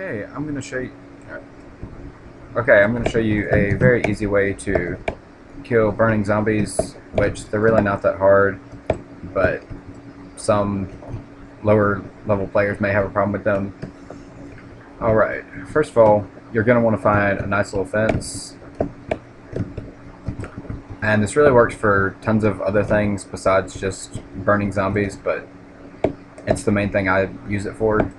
Okay, I'm going to show you. Okay, I'm going to show you a very easy way to kill burning zombies, which they're really not that hard, but some lower level players may have a problem with them. Alright, first of all, you're going to want to find a nice little fence, and this really works for tons of other things besides just burning zombies, but it's the main thing I use it for.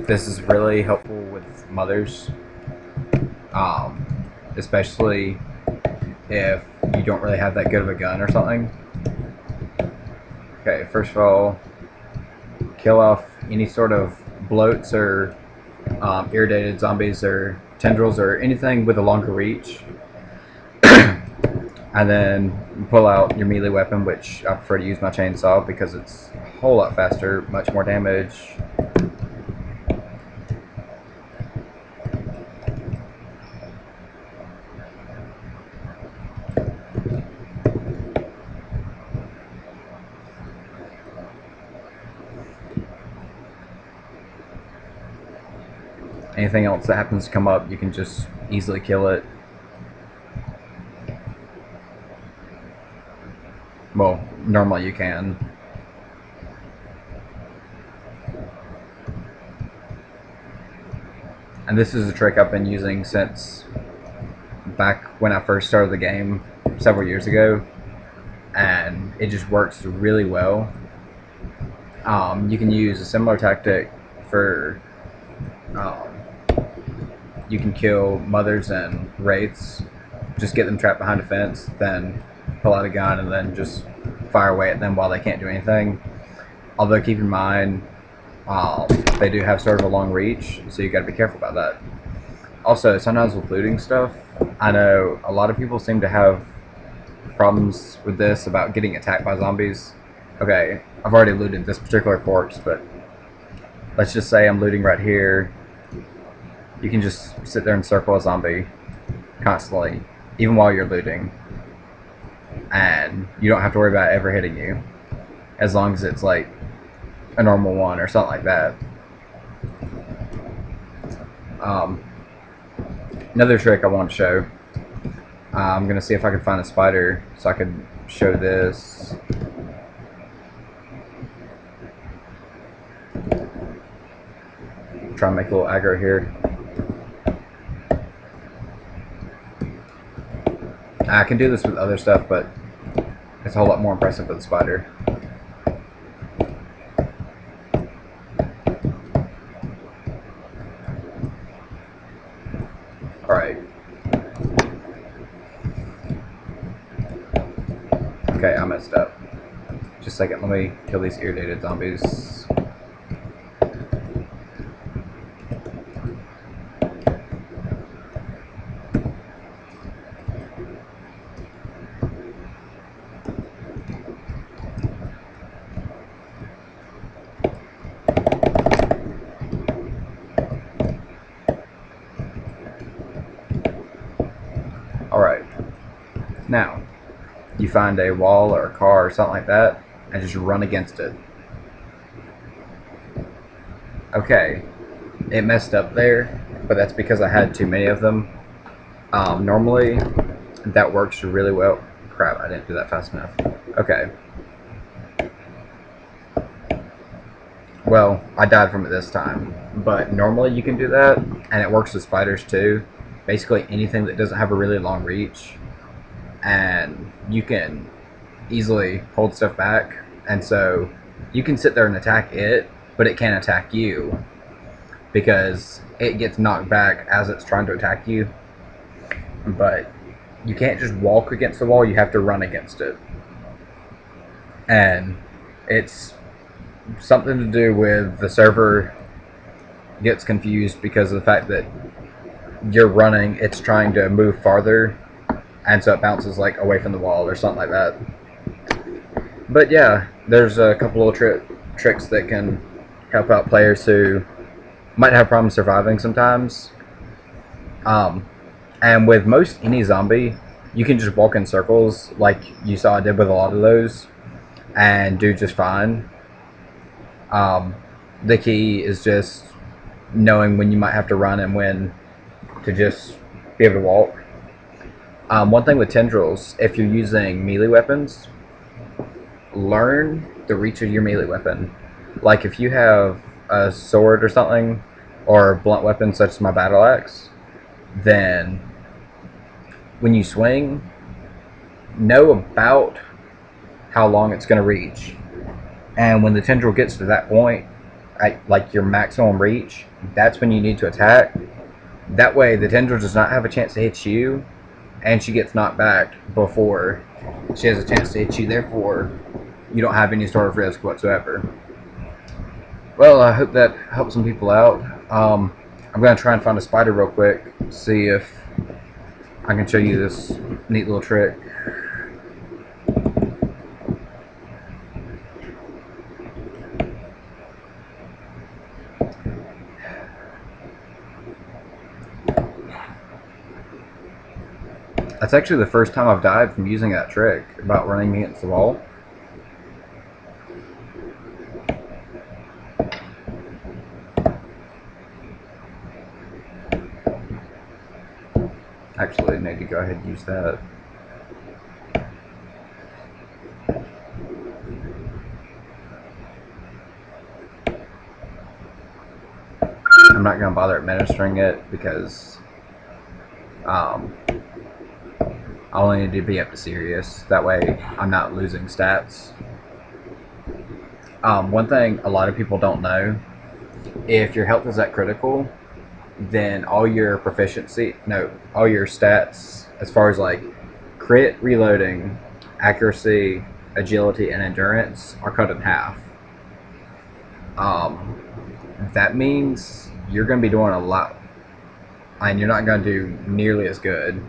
This is really helpful with mothers, um, especially if you don't really have that good of a gun or something. Okay, first of all, kill off any sort of bloats or irritated zombies or tendrils or anything with a longer reach. And then pull out your melee weapon, which I prefer to use my chainsaw because it's a whole lot faster, much more damage. Anything else that happens to come up, you can just easily kill it. Well, normally you can. And this is a trick I've been using since back when I first started the game several years ago, and it just works really well. You can use a similar tactic for um, you can kill mothers and wraiths, just get them trapped behind a fence, then pull out a gun and then just fire away at them while they can't do anything. Although keep in mind, they do have sort of a long reach, so you got to be careful about that. Also, sometimes with looting stuff, I know a lot of people seem to have problems with this about getting attacked by zombies. Okay, I've already looted this particular corpse, but let's just say I'm looting right here. You can just sit there and circle a zombie constantly, even while you're looting, and you don't have to worry about it ever hitting you, as long as it's like a normal one or something like that. Another trick I want to show. I'm going to see if I can find a spider so I could show this. Try and make a little aggro here. I can do this with other stuff, but it's a whole lot more impressive with the spider. Alright. Okay, I messed up. Just a second, let me kill these irritated zombies. Alright. Now, you find a wall or a car or something like that, and just run against it. Okay, it messed up there, but that's because I had too many of them. Normally, that works really well. Crap, I didn't do that fast enough. Okay. Well, I died from it this time, but normally you can do that, and it works with spiders too. Basically anything that doesn't have a really long reach, and you can easily hold stuff back, and so you can sit there and attack it, but it can't attack you because it gets knocked back as it's trying to attack you. But you can't just walk against the wall, you have to run against it. And it's something to do with the server gets confused because of the fact that you're running, it's trying to move farther, and so it bounces like away from the wall or something like that. But yeah, there's a couple of tricks that can help out players who might have problems surviving sometimes. And with most any zombie, you can just walk in circles like you saw I did with a lot of those and do just fine. The key is just knowing when you might have to run and when to just be able to walk. One thing with tendrils, if you're using melee weapons, learn the reach of your melee weapon. Like if you have a sword or something, or blunt weapons such as my battle axe, then when you swing, know about how long it's going to reach. And when the tendril gets to that point, at like your maximum reach, that's when you need to attack. That way, the tendril does not have a chance to hit you, and she gets knocked back before she has a chance to hit you. Therefore, you don't have any sort of risk whatsoever. Well, I hope that helps some people out. I'm going to try and find a spider real quick, see if I can show you this neat little trick. That's actually the first time I've died from using that trick about running against the wall. Actually, I need to go ahead and use that. I'm not going to bother administering it because I only need to be up to serious. That way I'm not losing stats. One thing a lot of people don't know, if your health is at critical, then all your all your stats as far as like crit, reloading, accuracy, agility, and endurance are cut in half. That means you're going to be doing a lot, and you're not going to do nearly as good.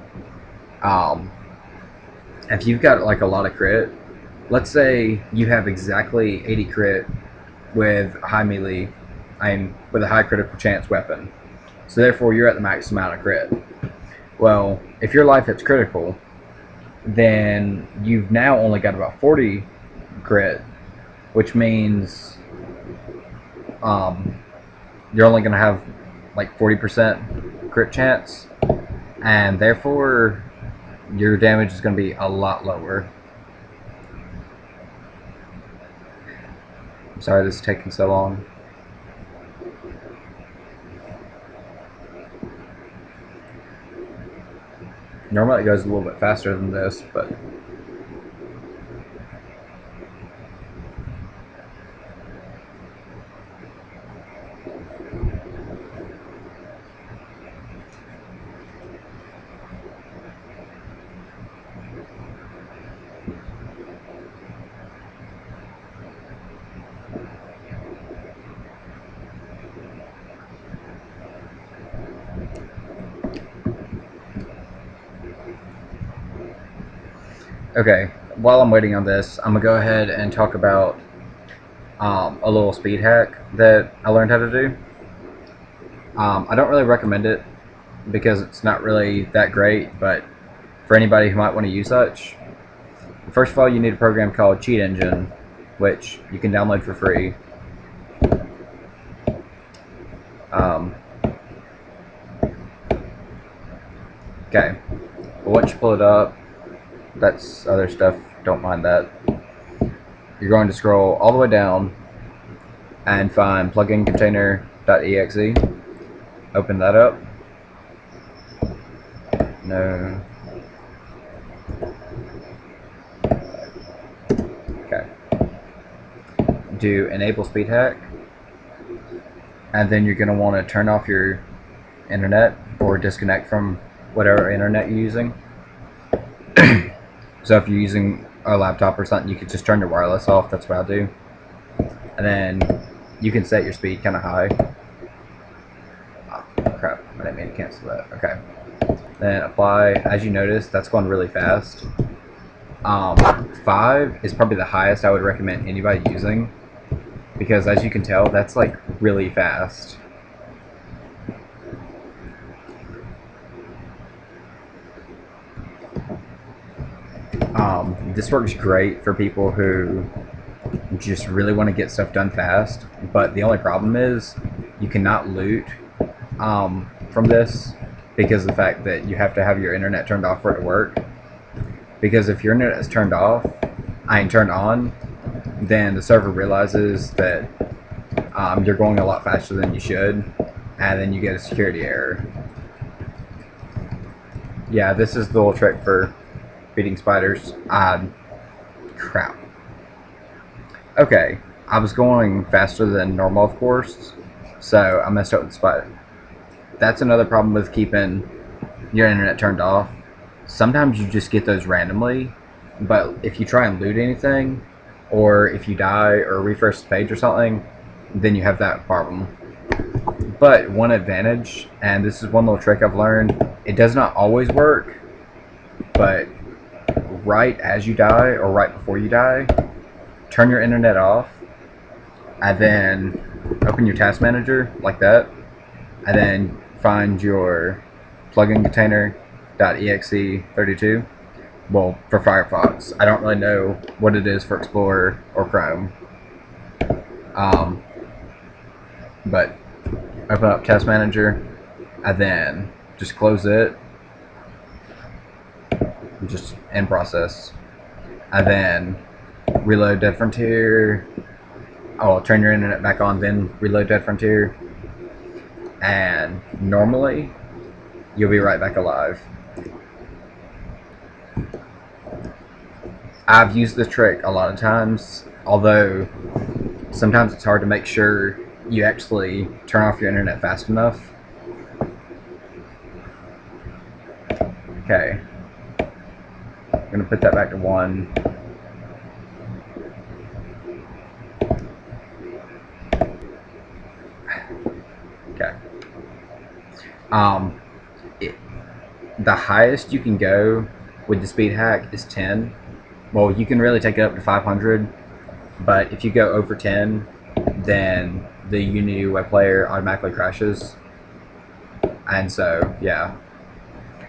If you've got like a lot of crit, let's say you have exactly 80 crit with a high melee, with a high critical chance weapon. So therefore, you're at the max amount of crit. Well, if your life hits critical, then you've now only got about 40 crit, which means you're only going to have like 40% crit chance, and therefore your damage is going to be a lot lower. I'm sorry this is taking so long. Normally it goes a little bit faster than this, but okay. While I'm waiting on this, I'm gonna go ahead and talk about a little speed hack that I learned how to do. I don't really recommend it because it's not really that great, but for anybody who might want to use such, first of all, you need a program called Cheat Engine, which you can download for free. Okay, but once you pull it up, that's other stuff, don't mind that. You're going to scroll all the way down and find plugin container.exe. Open that up. No. Okay. Do enable speed hack, and then you're going to want to turn off your internet or disconnect from whatever internet you're using. So if you're using a laptop or something, you could just turn your wireless off. That's what I'll do. And then you can set your speed kind of high. Oh, crap, I didn't mean to cancel that. Okay. Then apply. As you notice, that's going really fast. 5 is probably the highest I would recommend anybody using, because as you can tell, that's like really fast. This works great for people who just really want to get stuff done fast, but the only problem is you cannot loot from this because of the fact that you have to have your internet turned off for it to work. Because if your internet is turned off, I ain't turned on, then the server realizes that you're going a lot faster than you should, and then you get a security error. Yeah, this is the little trick for beating spiders. Crap. Okay, I was going faster than normal, of course, so I messed up with the spider. That's another problem with keeping your internet turned off. Sometimes you just get those randomly, but if you try and loot anything, or if you die or refresh the page or something, then you have that problem. But one advantage, and this is one little trick I've learned, it does not always work, but right as you die or right before you die, turn your internet off, and then open your task manager like that, and then find your plugin container.exe 32. Well, for Firefox. I don't really know what it is for Explorer or Chrome. But open up Task Manager, and then just close it, just end process, and then reload Dead Frontier. Oh, turn your internet back on, then reload Dead Frontier, and normally you'll be right back alive. I've used this trick a lot of times, although sometimes it's hard to make sure you actually turn off your internet fast enough. Okay. I'm going to put that back to 1. Okay. The highest you can go with the speed hack is 10. Well, you can really take it up to 500, but if you go over 10, then the Unity web player automatically crashes. And so, yeah.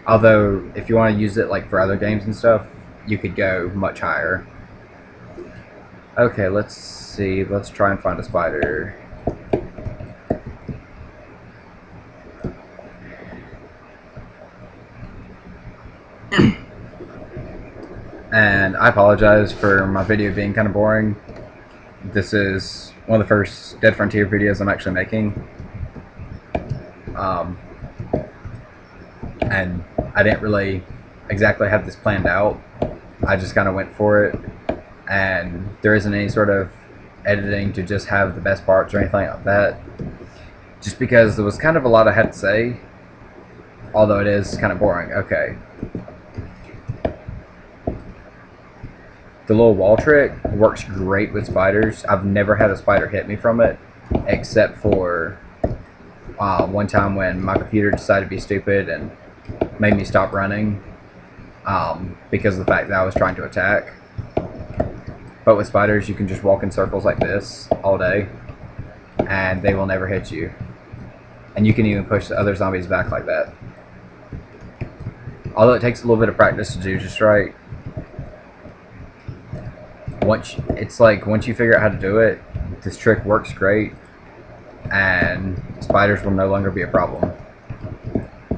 Although, if you want to use it like for other games and stuff, you could go much higher. Okay, let's see. Let's try and find a spider. And I apologize for my video being kind of boring. This is one of the first Dead Frontier videos I'm actually making. And I didn't really exactly have this planned out. I just kind of went for it. And there isn't any sort of editing to just have the best parts or anything like that. Just because there was kind of a lot I had to say. Although it is kind of boring. Okay. The little wall trick works great with spiders. I've never had a spider hit me from it, except for one time when my computer decided to be stupid and made me stop running because of the fact that I was trying to attack. But with spiders, you can just walk in circles like this all day, and they will never hit you. And you can even push the other zombies back like that. Although it takes a little bit of practice to do just right. Once you figure out how to do it, this trick works great, and spiders will no longer be a problem.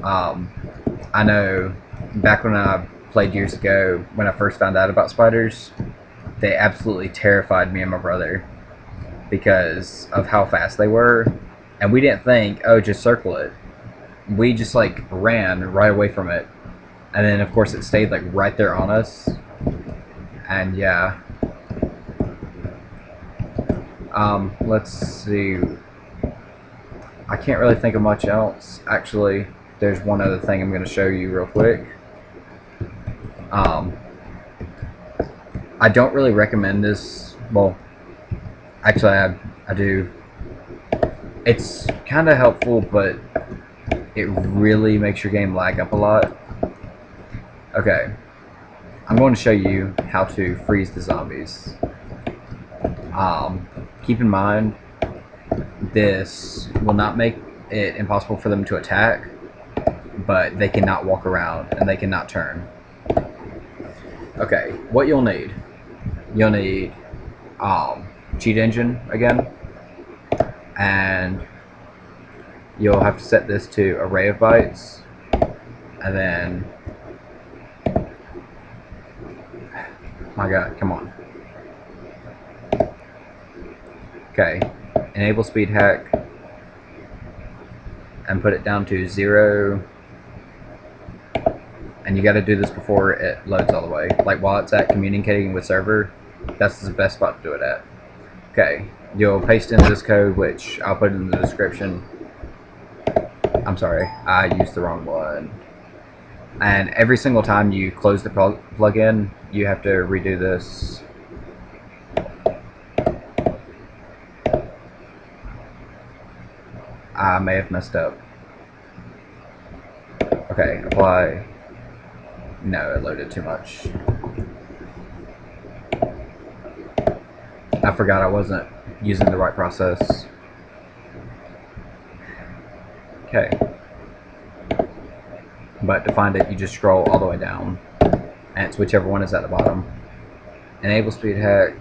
I know back when I played years ago, when I first found out about spiders, they absolutely terrified me and my brother because of how fast they were, and we didn't think, oh, just circle it. We just like ran right away from it, and then of course it stayed like right there on us, and yeah. Let's see. I can't really think of much else. Actually, there's one other thing I'm going to show you real quick. I don't really recommend this. Well, actually, I do. It's kind of helpful, but it really makes your game lag up a lot. Okay. I'm going to show you how to freeze the zombies. Keep in mind, this will not make it impossible for them to attack, but they cannot walk around and they cannot turn. Okay, what you'll need Cheat Engine again, and you'll have to set this to array of bytes, and then, my god, come on. Okay, enable speed hack, and put it down to 0, and you gotta do this before it loads all the way. Like while it's at communicating with server, that's the best spot to do it at. Okay, you'll paste in this code, which I'll put in the description. I'm sorry, I used the wrong one. And every single time you close the plugin, you have to redo this. I may have messed up. Okay, apply. No, it loaded too much. I forgot I wasn't using the right process. Okay. But to find it, you just scroll all the way down, and it's whichever one is at the bottom. Enable speed hack.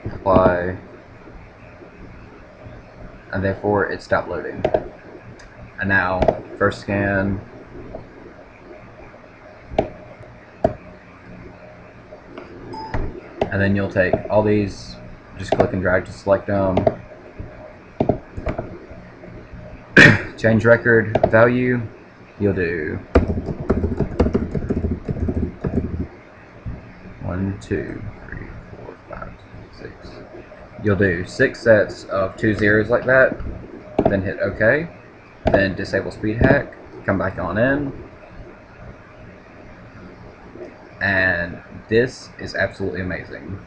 Apply. And therefore it stopped loading. And now, first scan. And then you'll take all these, just click and drag to select them. Change record value, you'll do 1, 2, 3, 4, 5, 6. You'll do 6 sets of 2 zeros like that, then hit OK, then disable speed hack, come back on in, and this is absolutely amazing.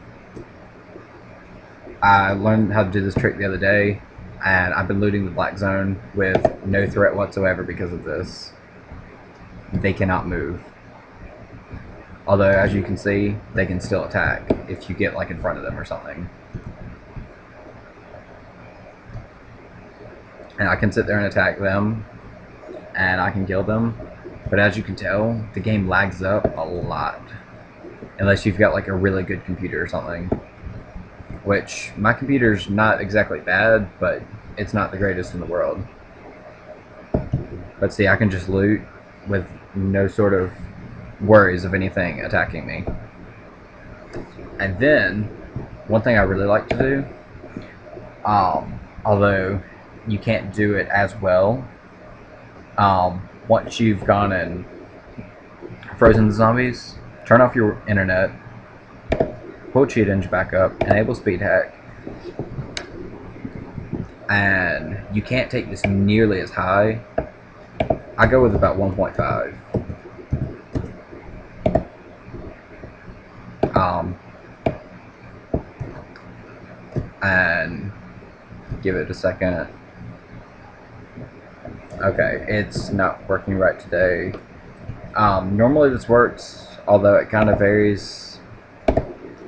I learned how to do this trick the other day, and I've been looting the black zone with no threat whatsoever because of this. They cannot move. Although, as you can see, they can still attack if you get like in front of them or something. And I can sit there and attack them, and I can kill them. But as you can tell, the game lags up a lot. Unless you've got like a really good computer or something. Which, my computer's not exactly bad, but it's not the greatest in the world. But see, I can just loot with no sort of worries of anything attacking me. And then, one thing I really like to do, although you can't do it as well, once you've gone and frozen the zombies, turn off your internet, pull cheat engine back up, enable speed hack, and you can't take this nearly as high. I go with about 1.5. And give it a second. Okay, it's not working right today. Normally this works, although it kind of varies.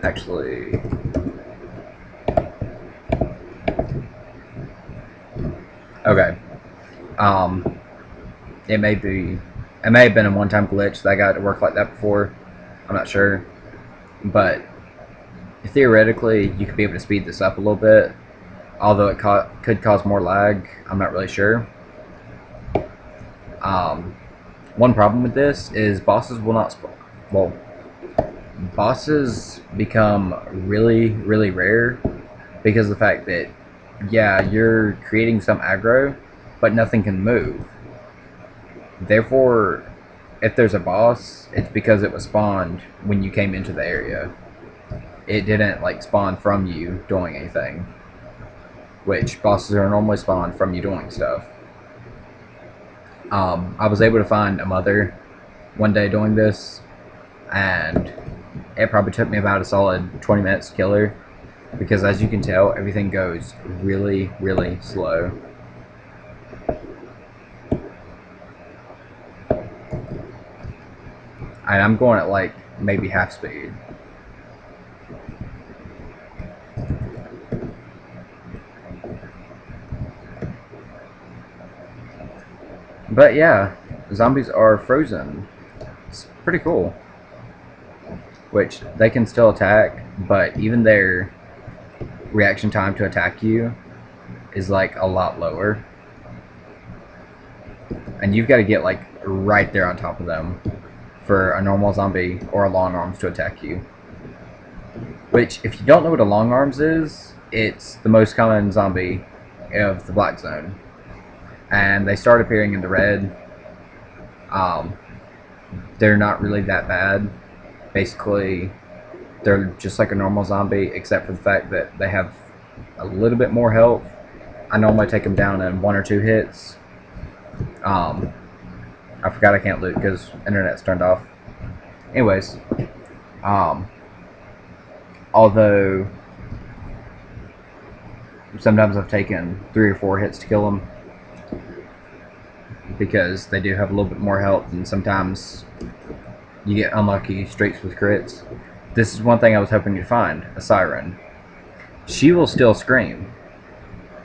Actually, okay. It may have been a one-time glitch that got it to work like that before. I'm not sure, but theoretically you could be able to speed this up a little bit. Although it could cause more lag, I'm not really sure. One problem with this is bosses will not spawn. Well, bosses become really, really rare because of the fact that, yeah, you're creating some aggro, but nothing can move. Therefore, if there's a boss, it's because it was spawned when you came into the area. It didn't like spawn from you doing anything, which bosses are normally spawned from you doing stuff. I was able to find a mother one day doing this, and it probably took me about a solid 20 minutes to kill her, because as you can tell, everything goes really, really slow. And I'm going at like maybe half speed. But yeah, zombies are frozen. It's pretty cool. which they can still attack, but even their reaction time to attack you is like a lot lower. And you've got to get like right there on top of them for a normal zombie or a long arms to attack you. Which, if you don't know what a long arms is, it's the most common zombie of the black zone. And they start appearing in the red. They're not really that bad. Basically, they're just like a normal zombie, except for the fact that they have a little bit more health. I normally take them down in 1 or 2 hits. I forgot I can't loot because internet's turned off. Anyways, although sometimes I've taken 3 or 4 hits to kill them because they do have a little bit more health, and sometimes you get unlucky streaks with crits. This is one thing I was hoping to find, a siren. She will still scream,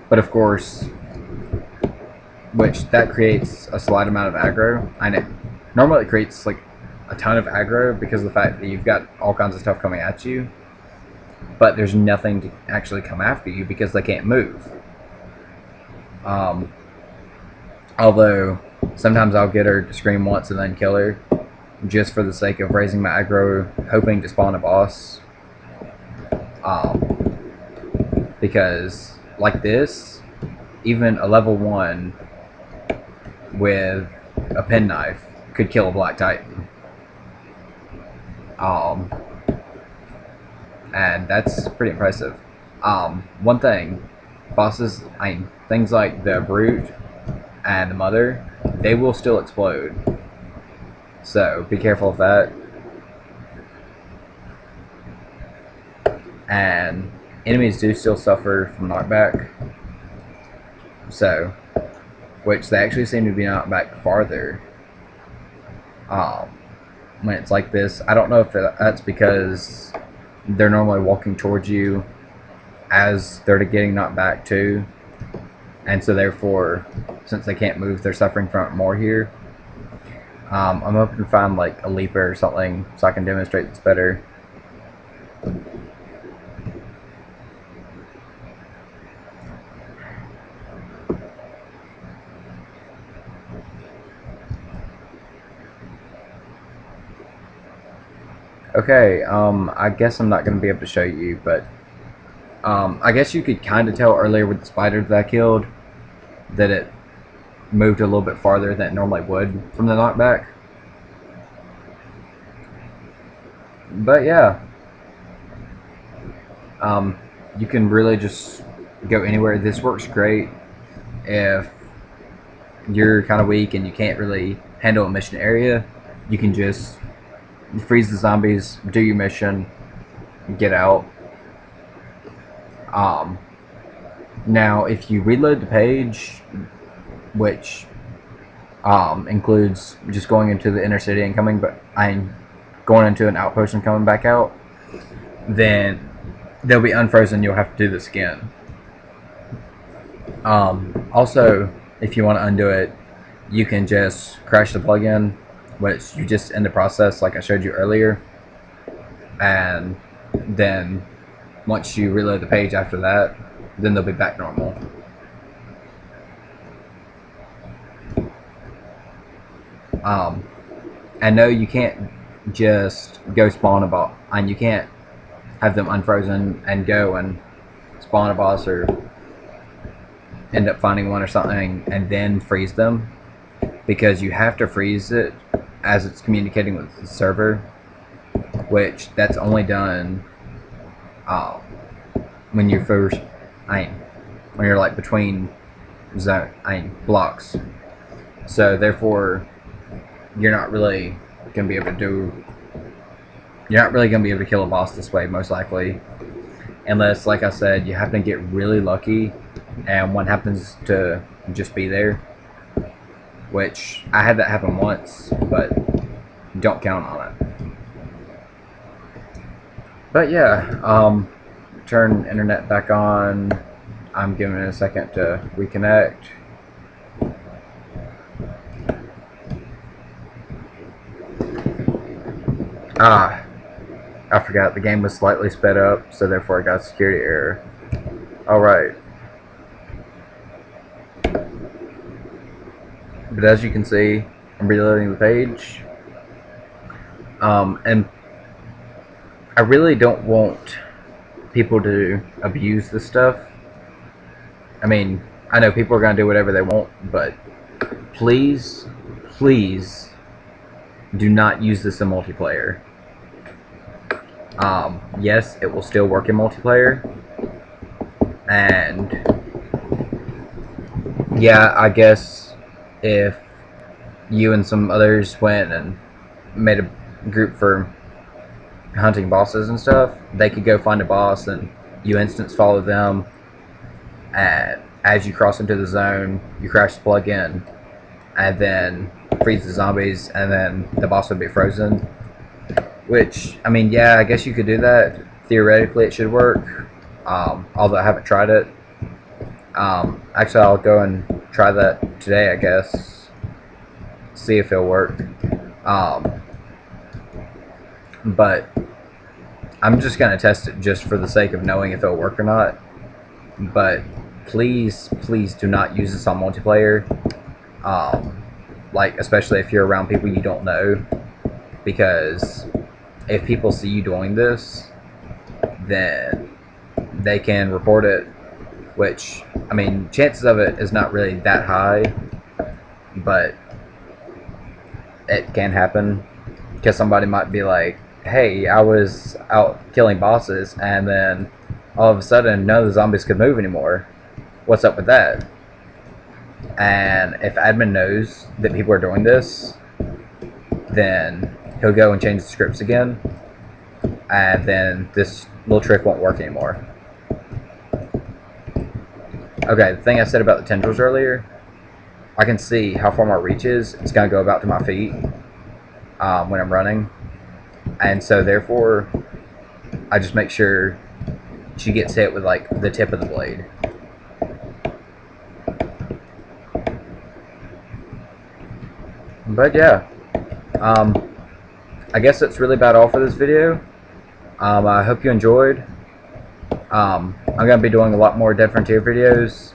but of course, which that creates a slight amount of aggro. I know normally it creates like a ton of aggro because of the fact that you've got all kinds of stuff coming at you, but there's nothing to actually come after you because they can't move. Although sometimes I'll get her to scream once and then kill her, just for the sake of raising my aggro, hoping to spawn a boss. Because like this, even a level 1 with a penknife could kill a Black Titan. And that's pretty impressive. One thing, bosses, things like the Brute and the Mother, they will still explode. So be careful of that. And enemies do still suffer from knockback. So, which they actually seem to be knocked back farther when it's like this. I don't know if that's because they're normally walking towards you as they're getting knocked back too, and so therefore, since they can't move, they're suffering from it more here. I'm hoping to find like a leaper or something so I can demonstrate this better. Okay, I guess I'm not going to be able to show you, but I guess you could kind of tell earlier with the spider that I killed that it moved a little bit farther than it normally would from the knockback. But yeah, you can really just go anywhere. This works great if you're kind of weak and you can't really handle a mission area. You can just freeze the zombies, do your mission, get out. Now, if you reload the page, which includes just going into the inner city and coming, going into an outpost and coming back out, then they'll be unfrozen. You'll have to do this again. Also, if you want to undo it, you can just crash the plugin, which you just end the process like I showed you earlier, and then once you reload the page after that, then they'll be back normal. And no, you can't just go spawn a boss, and you can't have them unfrozen and go and spawn a boss or end up finding one or something and then freeze them, because you have to freeze it as it's communicating with the server, which that's only done when you're first, when you're like between blocks. So therefore, you're not really gonna be able to kill a boss this way, most likely, unless, like I said, you happen to get really lucky and one happens to just be there, which I had that happen once, but don't count on it. But yeah, turn internet back on. I'm giving it a second to reconnect. I forgot the game was slightly sped up, so therefore I got a security error. Alright. But as you can see, I'm reloading the page. And I really don't want people to abuse this stuff. I mean, I know people are going to do whatever they want, but please, please do not use this in multiplayer. Yes, it will still work in multiplayer. And yeah, I guess if you and some others went and made a group for hunting bosses and stuff, they could go find a boss and you instance follow them, and as you cross into the zone, you crash the plug-in and then freeze the zombies, and then the boss would be frozen. Which, I mean, yeah, I guess you could do that. Theoretically, it should work, although I haven't tried it. Actually, I'll go and try that today, I guess. See if it'll work. But I'm just going to test it just for the sake of knowing if it'll work or not. But please, please do not use this on multiplayer. Like, especially if you're around people you don't know. Because if people see you doing this, then they can report it. Which, I mean, chances of it is not really that high. But it can happen. Because somebody might be like, hey, I was out killing bosses, and then all of a sudden none of the zombies could move anymore. What's up with that? And if admin knows that people are doing this, then he'll go and change the scripts again, and then this little trick won't work anymore. Okay, the thing I said about the tendrils earlier, I can see how far my reach is. It's going to go about to my feet when I'm running. And so therefore, I just make sure she gets hit with like the tip of the blade. But yeah, I guess that's really about all for this video. I hope you enjoyed. I'm going to be doing a lot more Dead Frontier videos,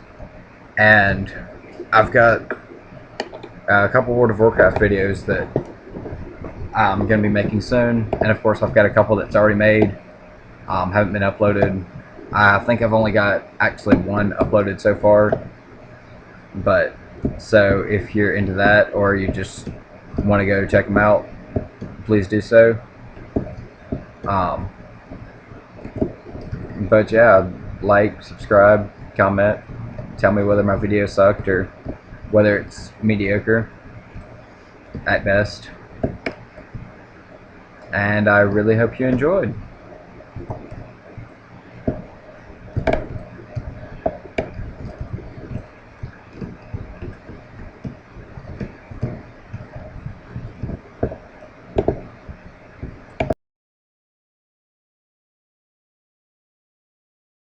and I've got a couple World of Warcraft videos that I'm going to be making soon, and of course I've got a couple that's already made, haven't been uploaded. I think I've only got actually one uploaded so far, but so if you're into that or you just want to go check them out, please do so. But yeah, like, subscribe, comment, tell me whether my video sucked or whether it's mediocre at best. And I really hope you enjoyed.